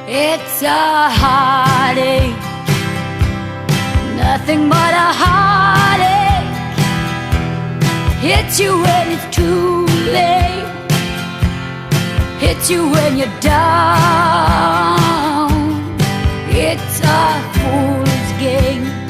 It's a heartache, nothing but a heartache. Hits you when it's too late, hits you when you're down. It's a fool's game.